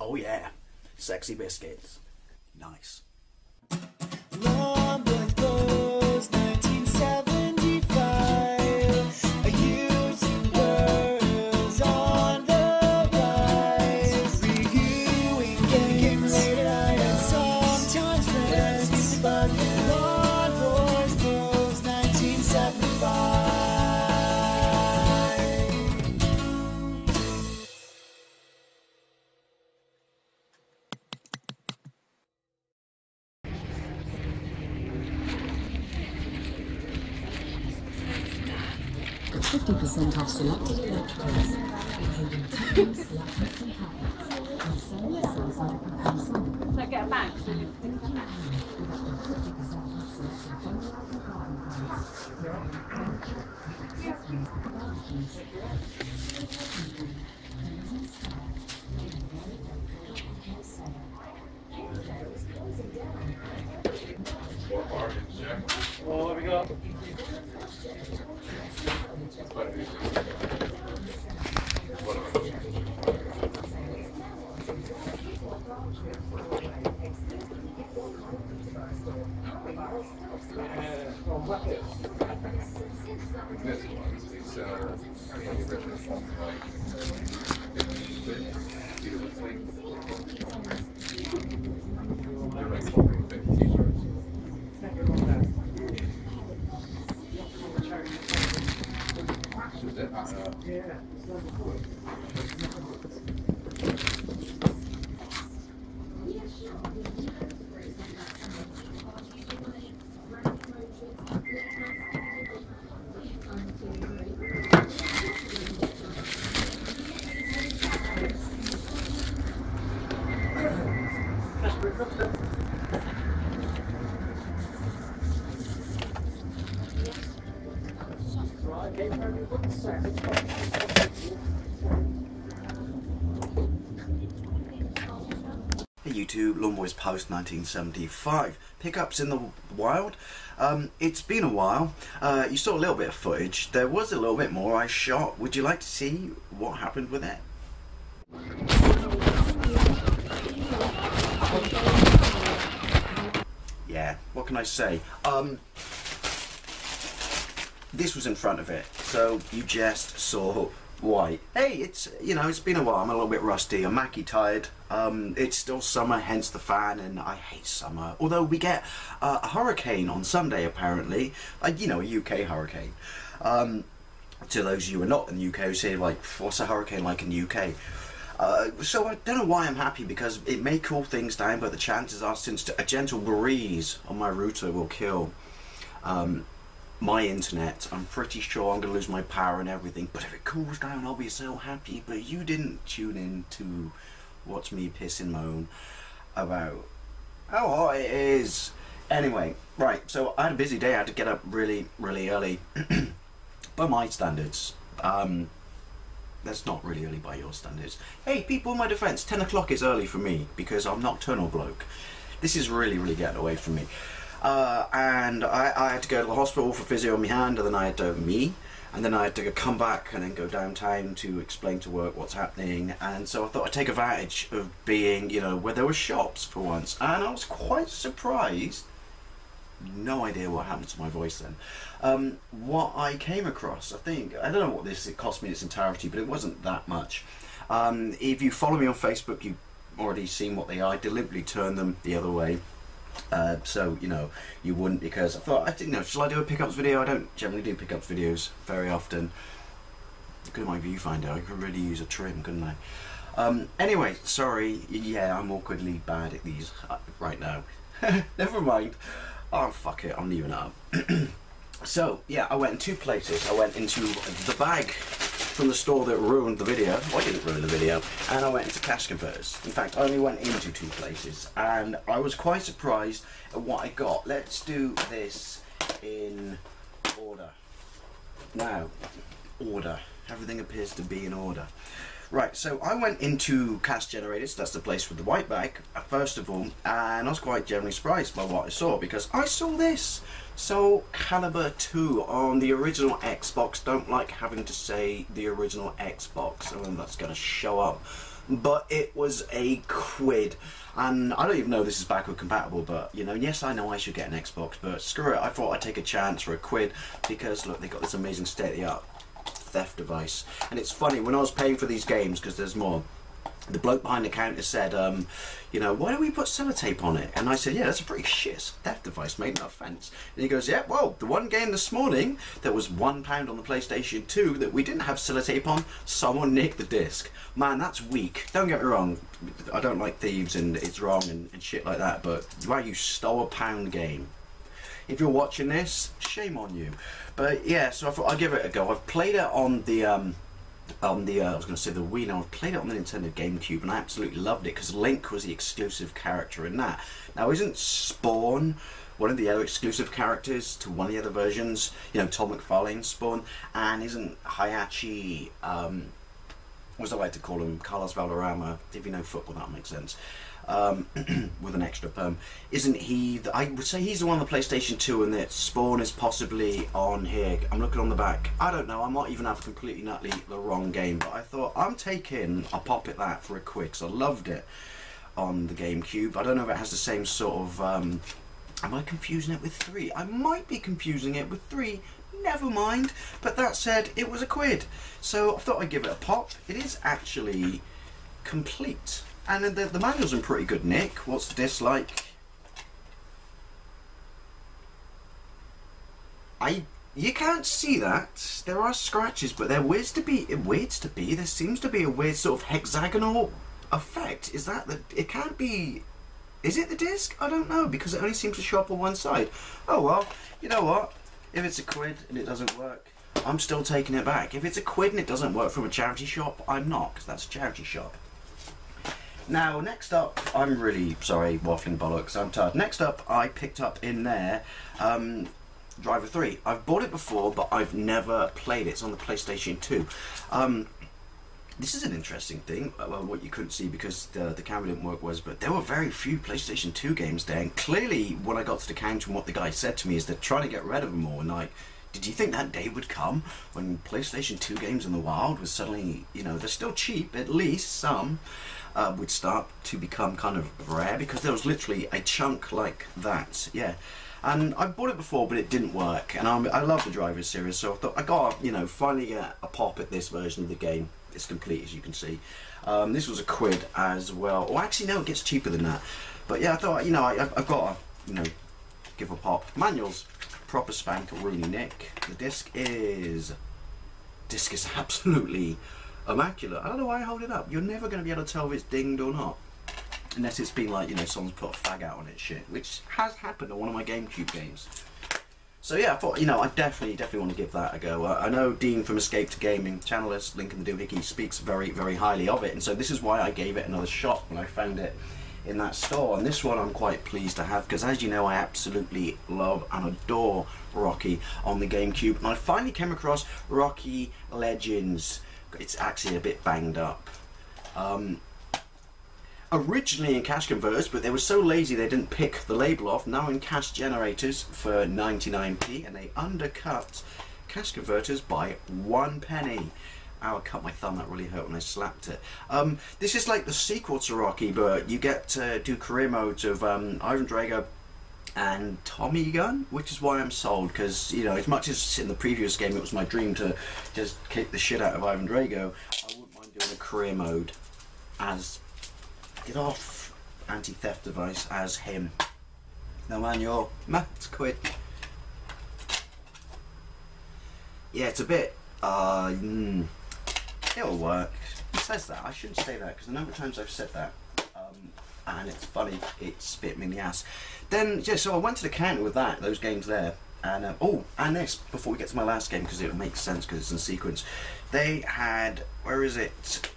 Oh yeah, sexy biscuits. Nice. Longboard Blues, 1975. A YouTuber who's on the rise. Reviewing games late at night and sometimes friends. But Longboard Blues, 1975. %, off selected electricals, including TVs, laptops and tablets, and Sony, Samsung and Panasonic. So get a bag, so you £18 with up to 50% off selected photographs and garden Well, what have we got? This one, so the original something like Hey YouTube, Lawnboys Post 1975. Pickups in the wild. It's been a while. You saw a little bit of footage. There was a little bit more I shot. Would you like to see what happened with it? Yeah, what can I say? This was in front of it, so you just saw white. Hey, it's been a while. I'm a little bit rusty. I'm Mackie tired. It's still summer, hence the fan, and I hate summer. Although we get a hurricane on Sunday, apparently. A UK hurricane. To those of you who are not in the UK who say, like, what's a hurricane like in the UK? So I don't know why I'm happy, because it may cool things down, but the chances are, since a gentle breeze on my router will kill my internet, I'm pretty sure I'm going to lose my power and everything. But if it cools down, I'll be so happy. But you didn't tune in to watch me piss and moan about how hot it is. Anyway, right, so I had a busy day. I had to get up really, really early. By my standards. That's not really early by your standards. Hey, people, in my defense, 10 o'clock is early for me, because I'm nocturnal bloke. This is really, really getting away from me. And I had to go to the hospital for physio on my hand, and then I had to and then I had to come back and then go downtown to explain to work what's happening. And so I thought I'd take advantage of being, where there were shops for once. And I was quite surprised. No idea what happened to my voice then. What I came across, I don't know what it cost me in its entirety, but it wasn't that much. If you follow me on Facebook, you've already seen what they are. I deliberately turned them the other way. So, you wouldn't, because I thought, shall I do a pickups video? I don't generally do pickups videos very often. Look at my viewfinder, I could really use a trim, couldn't I? Anyway, sorry, yeah, I'm awkwardly bad at these right now. Never mind. Oh, fuck it, I'm leaving it up. So, yeah, I went in two places. I went into the bag from the store that ruined the video. Well, I didn't ruin the video. And I went into cash converters. In fact, I only went into two places. And I was quite surprised at what I got. Let's do this in order. Now, order. Everything appears to be in order. Right, so I went into Cash Generators, that's the place with the white bag, first of all, and I was quite generally surprised by what I saw, because I saw this. Soul Calibur 2 on the original Xbox. Don't like having to say the original Xbox, and that's going to show up but it was a quid. And I don't even know if this is backward compatible, but you know, yes, I know I should get an Xbox, but screw it, I thought I'd take a chance for a quid, because look, they got this amazing state-of-the-art theft device. And it's funny, when I was paying for these games, because there's more, the bloke behind the counter said, you know, why don't we put sellotape on it? And I said, yeah, that's a pretty shit theft device, mate, no offence. And he goes, yeah, well, the one game this morning that was £1 on the PlayStation 2 that we didn't have sellotape on, someone nicked the disc. Man, that's weak. Don't get me wrong, I don't like thieves and it's wrong and shit like that, but wow, you stole a £1 game. If you're watching this, shame on you. But yeah, so I thought I'd give it a go. I've played it on the I was going to say the Wii. Now, I've played it on the Nintendo GameCube and I absolutely loved it because Link was the exclusive character in that. Now, isn't Spawn one of the other exclusive characters to one of the other versions? You know, Todd McFarlane's Spawn, and isn't Hayachi, what's I like to call him, Carlos Valderrama, if you know football, that makes sense, with an extra perm. Isn't he, I would say he's the one on the PlayStation 2 and that Spawn is possibly on here. I'm looking on the back. I don't know, I might even have completely nutly the wrong game, but I thought I'm taking a pop at that for a quick, because I loved it on the GameCube. I don't know if it has the same sort of, am I confusing it with 3? I might be confusing it with 3. Never mind. But that said, it was a quid. So I thought I'd give it a pop. It is actually complete. And the manual's in pretty good nick. What's the disc like? You can't see that. There are scratches, but there weirds to be. There seems to be a weird sort of hexagonal effect. Is that the? It can't be. Is it the disc? I don't know, because it only seems to show up on one side. Oh well. You know what? If it's a quid and it doesn't work, I'm still taking it back. If it's a quid and it doesn't work from a charity shop, I'm not, because that's a charity shop. Now, next up, I'm really sorry, waffling bollocks, I'm tired. Next up, I picked up in there Driver 3. I've bought it before, but I've never played it. It's on the PlayStation 2. This is an interesting thing. Well, what you couldn't see because the camera didn't work was, but there were very few PlayStation 2 games there. And clearly, when I got to the counter and what the guy said to me is they're trying to get rid of them all. And like, did you think that day would come when PlayStation 2 games in the wild was suddenly, you know, they're still cheap, at least some, would start to become kind of rare, because there was literally a chunk like that, yeah. And I bought it before, but it didn't work. And I love the Driver series, so I thought I got, you know, finally get a pop at this version of the game. It's complete, as you can see. This was a quid as well. Oh, actually, no, it gets cheaper than that. But yeah, I thought, you know, I've got to, you know, give a pop. Manual's proper spank Rooney Nick. The disc is absolutely immaculate. I don't know why I hold it up. You're never going to be able to tell if it's dinged or not, unless it's been like, you know, someone's put a fag out on it shit, which has happened on one of my GameCube games. So yeah, I thought, you know, I definitely want to give that a go. I know Dean from Escape to Gaming, channelist, link in the doohickey, speaks very, very highly of it, and so this is why I gave it another shot when I found it in that store. And this one I'm quite pleased to have, because as you know, I absolutely love and adore Rocky on the GameCube, and I finally came across Rocky Legends. It's actually a bit banged up. Originally in cash converters, but they were so lazy they didn't pick the label off. Now in cash generators for 99p, and they undercut cash converters by 1 penny. Ow, I cut my thumb, that really hurt when I slapped it. This is like the sequel to Rocky, but you get to do career modes of Ivan Drago and Tommy Gunn, which is why I'm sold, because, you know, as much as in the previous game it was my dream to just kick the shit out of Ivan Drago, I wouldn't mind doing a career mode as get off anti-theft device as him. No manual, it's quit. Yeah, it's a bit it'll work. It says that. I shouldn't say that, because a number of times I've said that, and it's funny, it's bit me in the ass. Then yeah, so I went to the counter with those games there, and oh, and this before we get to my last game, because it makes sense because it's in sequence. They had, where is it?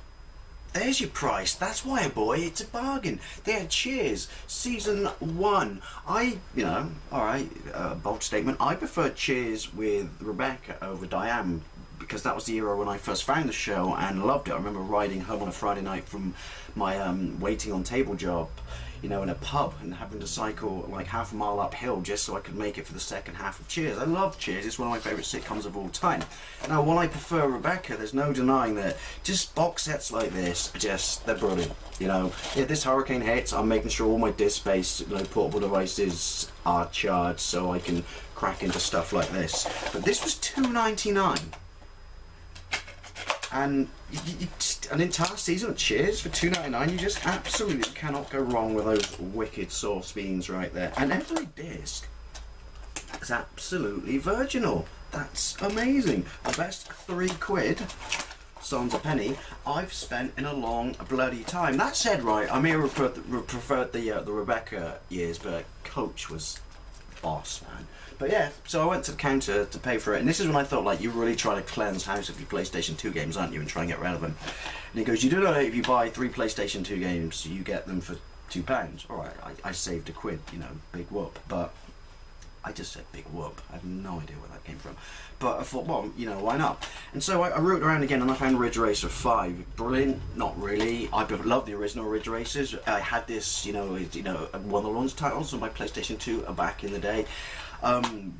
There's your price. That's why, boy, it's a bargain. They had Cheers Season 1. You know, alright, bold statement. I prefer Cheers with Rebecca over Diane, because that was the era when I first found the show and loved it. I remember riding home on a Friday night from my waiting on table job, you know, in a pub, and having to cycle like half a mile uphill just so I could make it for the second half of Cheers. I love Cheers, it's one of my favourite sitcoms of all time. Now, while I prefer Rebecca, there's no denying that just box sets like this are just, they're brilliant. You know, if this hurricane hits, I'm making sure all my disk-based, you know, portable devices are charged so I can crack into stuff like this. But this was $2.99. And an entire season of Cheers for $2.99, you just absolutely cannot go wrong with those wicked sauce beans right there. And every disc is absolutely virginal. That's amazing. The best £3, sans a penny, I've spent in a long bloody time. That said, right, I may have preferred the Rebecca years, but Coach was boss, man. But yeah, so I went to the counter to pay for it, and this is when I thought, like, you're really trying to cleanse house of your PlayStation 2 games, aren't you, and try and get rid of them. And he goes, you do know that if you buy 3 PlayStation 2 games, you get them for £2. Alright, I saved £1, you know, big whoop, but I just said big whoop. I have no idea where that came from. But I thought, well, you know, why not? And so I root around again and I found Ridge Racer 5. Brilliant, not really. I love the original Ridge Racers. I had this, you know, one of the launch titles on my PlayStation 2 back in the day.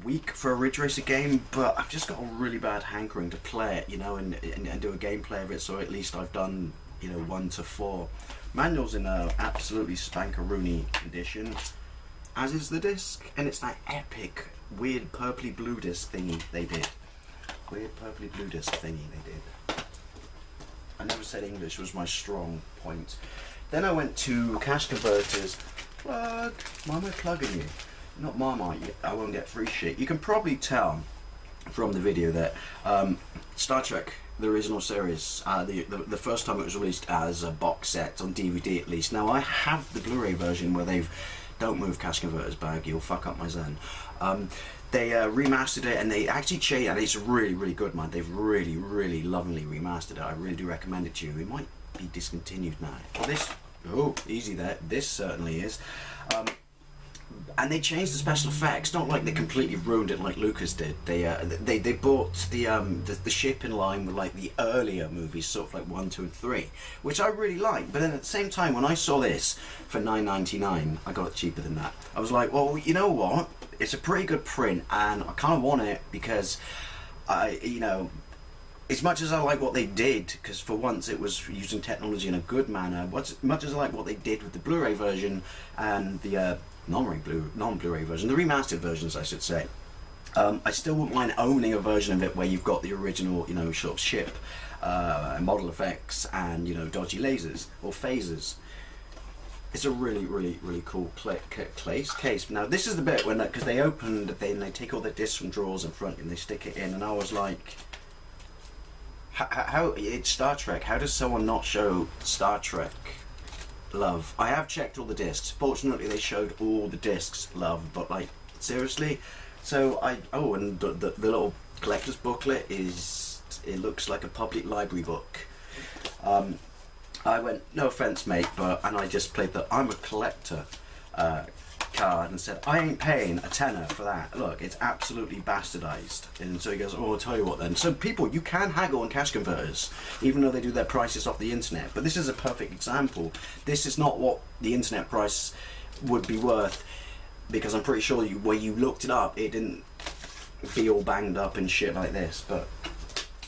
Weak for a Ridge Racer game, but I've just got a really bad hankering to play it, you know, and do a gameplay of it, so at least I've done, you know, 1 to 4. Manual's in a absolutely spankaroony condition, as is the disc, and it's that epic, weird purpley blue disc thingy they did. Weird purpley blue disc thingy they did. I never said English was my strong point. Then I went to Cash Converters. Plug! Why am I plugging you? Not Marmite, I won't get free shit. You can probably tell from the video that Star Trek, the original series, the first time it was released as a box set, on DVD at least. Now I have the Blu-ray version where they've, don't move Cash Converters bag, you'll fuck up my Zen. They remastered it, and they actually changed, and it's really, really good, man. They've really, really lovingly remastered it. I really do recommend it to you. It might be discontinued now. Well, this, oh, easy there. This certainly is. And they changed the special effects, not like they completely ruined it like Lucas did. They brought the ship in line with like the earlier movies, sort of like 1, 2, and 3, which I really like. But then at the same time, when I saw this for $9.99, I got it cheaper than that. I was like, well, you know what? It's a pretty good print, and I kind of want it because you know, as much as I like what they did, because for once it was using technology in a good manner, as much as I like what they did with the Blu-ray version and the non-Blu-ray version, the remastered versions I should say, I still wouldn't mind owning a version of it where you've got the original, you know, sort of ship, model effects, and, you know, dodgy lasers or phasers. It's a really, really, really cool case. Now this is the bit when, because they opened, they take all the discs from drawers in front and they stick it in, and I was like, how it's Star Trek, how does someone not show Star Trek love? I have checked all the discs. Fortunately they showed all the discs love, but like, seriously? So and the little collector's booklet is, it looks like a public library book. I went, no offense mate, and I just played the I'm a collector card and said, I ain't paying a tenner for that. Look, it's absolutely bastardized. And so he goes, oh, I'll tell you what then. So people, you can haggle on Cash Converters, even though they do their prices off the internet. But this is a perfect example. This is not what the internet price would be worth, because I'm pretty sure where you looked it up, it didn't be all banged up and shit like this. But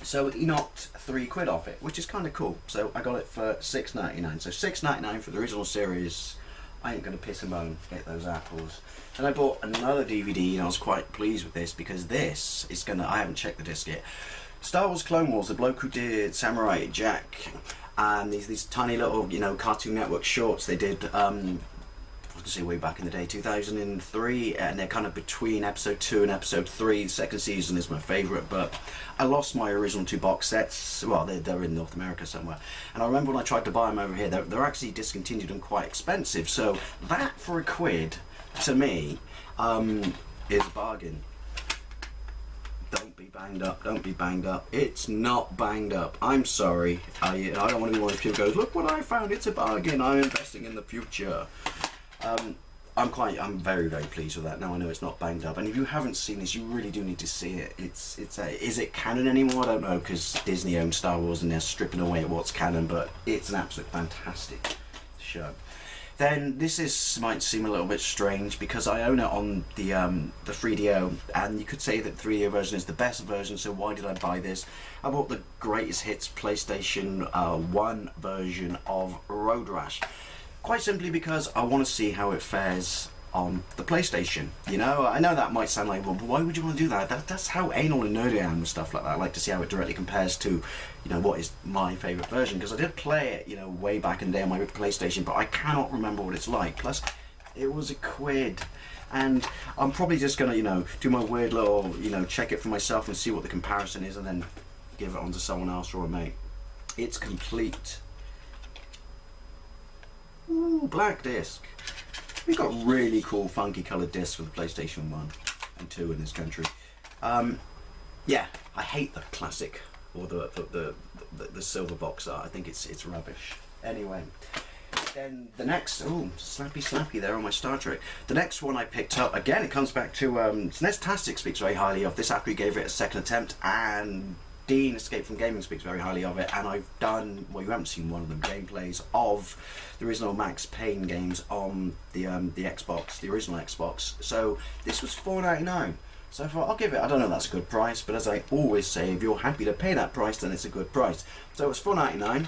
so he knocked £3 off it, which is kind of cool. So I got it for $6.99. So $6.99 for the original series. I ain't gonna piss and moan, get those apples. And I bought another DVD, and I was quite pleased with this, because this is gonna, I haven't checked the disc yet. Star Wars Clone Wars, the bloke who did Samurai Jack, and these tiny little, you know, Cartoon Network shorts they did, I was gonna say way back in the day, 2003, and they're kind of between episode 2 and episode 3. The second season is my favourite, but I lost my original 2 box sets. Well, they're in North America somewhere, and I remember when I tried to buy them over here, they're actually discontinued and quite expensive. So that for £1 to me is a bargain. Don't be banged up, don't be banged up. It's not banged up. I'm sorry. I don't want to be one of those people who goes, look what I found, it's a bargain, I'm investing in the future. I'm very, very pleased with that. Now I know it's not banged up, and if you haven't seen this, you really do need to see it. Is it canon anymore? I don't know, because Disney owns Star Wars and they're stripping away at what's canon, but it's an absolute fantastic show. Then might seem a little bit strange because I own it on the 3DO, and you could say that the 3DO version is the best version. So why did I buy this? I bought the Greatest Hits PlayStation 1 version of Road Rash. Quite simply because I want to see how it fares on the PlayStation. You know, I know that might sound like, well, why would you want to do that? That's how anal and nerdy I am with stuff like that. I like to see how it directly compares to, you know, what is my favourite version. Because I did play it, you know, way back in the day on my PlayStation, but I cannot remember what it's like. Plus, it was £1. And I'm probably just going to, you know, do my weird little, you know, check it for myself and see what the comparison is, and then give it on to someone else or a mate. It's complete. Ooh, black disc. We've got really cool funky coloured discs for the PlayStation 1 and 2 in this country. Yeah, I hate the classic or the silver box art. I think it's rubbish. Anyway, then the next, oh, slappy there on my Star Trek. The next one I picked up, again it comes back to, SNEStastic speaks very highly of this after he gave it a second attempt, and Dean, Escape from Gaming, speaks very highly of it, and I've done, well, you haven't seen one of them, gameplays of the original Max Payne games on the Xbox, the original Xbox. So this was $4.99. So I thought, I'll give it, I don't know if that's a good price, but as I always say, if you're happy to pay that price, then it's a good price. So it was $4.99,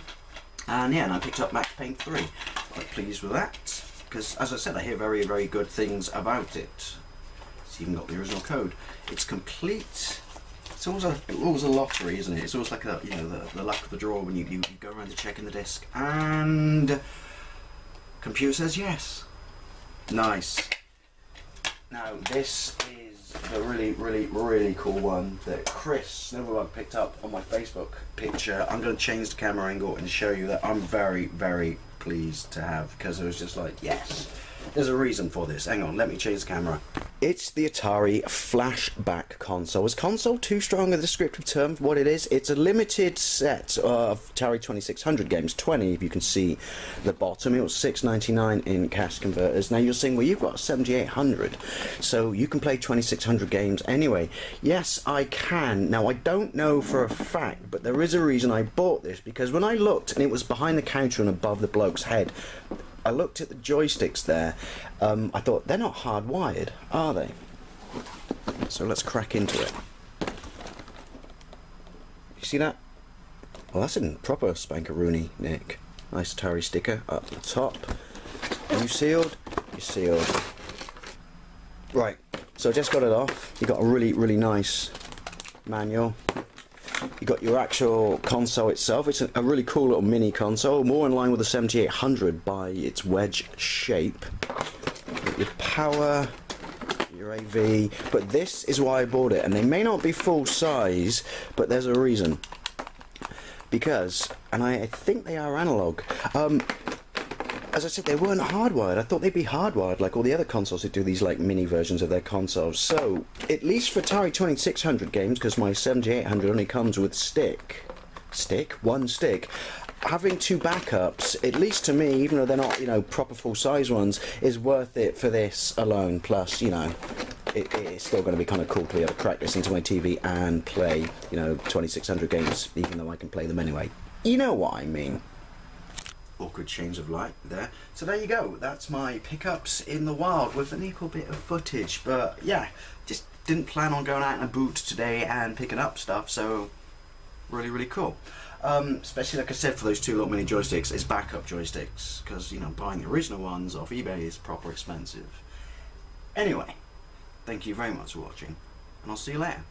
and yeah, and I picked up Max Payne 3. Quite pleased with that, because as I said, I hear very, very good things about it. It's even got the original code. It's complete. It's always a lottery, isn't it? It's always like a, you know, the luck of the draw when you go around to checking the disc, and computer says yes. Nice. Now this is the really, really, really cool one that Chris Snowball picked up on my Facebook picture. I'm going to change the camera angle and show you that I'm very, very pleased to have, because it was just like, yes. There's a reason for this. Hang on, let me change the camera. It's the Atari Flashback console. Is console too strong a descriptive term for what it is? It's a limited set of Atari 2600 games, 20 if you can see the bottom. It was $6.99 in cash converters. Now you're saying, well, you've got 7800, so you can play 2600 games anyway. Yes, I can. Now I don't know for a fact, but there is a reason I bought this, because when I looked, and it was behind the counter and above the bloke's head, I looked at the joysticks there. I thought, they're not hardwired, are they? So let's crack into it. You see that? Well, that's in proper spankaroonie, Nick. Nice Atari sticker up the top. Are you sealed? You're sealed. Right, so I just got it off. You got a really, really nice manual. You got your actual console itself. It's a really cool little mini console, more in line with the 7800 by its wedge shape. Your power, your AV, but this is why I bought it, and they may not be full size, but there's a reason. Because, and I think they are analog. As I said, they weren't hardwired. I thought they'd be hardwired like all the other consoles that do these like mini versions of their consoles. So, at least for Atari 2600 games, because my 7800 only comes with one stick, having two backups, at least to me, even though they're not, you know, proper full-size ones, is worth it for this alone. Plus, you know, it's still going to be kind of cool to be able to crack this into my TV and play, you know, 2600 games, even though I can play them anyway. You know what I mean. Awkward change of light there. So there you go, that's my pickups in the wild with an equal bit of footage. But yeah, just didn't plan on going out in a boot today and picking up stuff, so really, really cool. Especially like I said, for those two little mini joysticks, it's backup joysticks, because, you know, buying the original ones off eBay is proper expensive. Anyway, thank you very much for watching, and I'll see you later.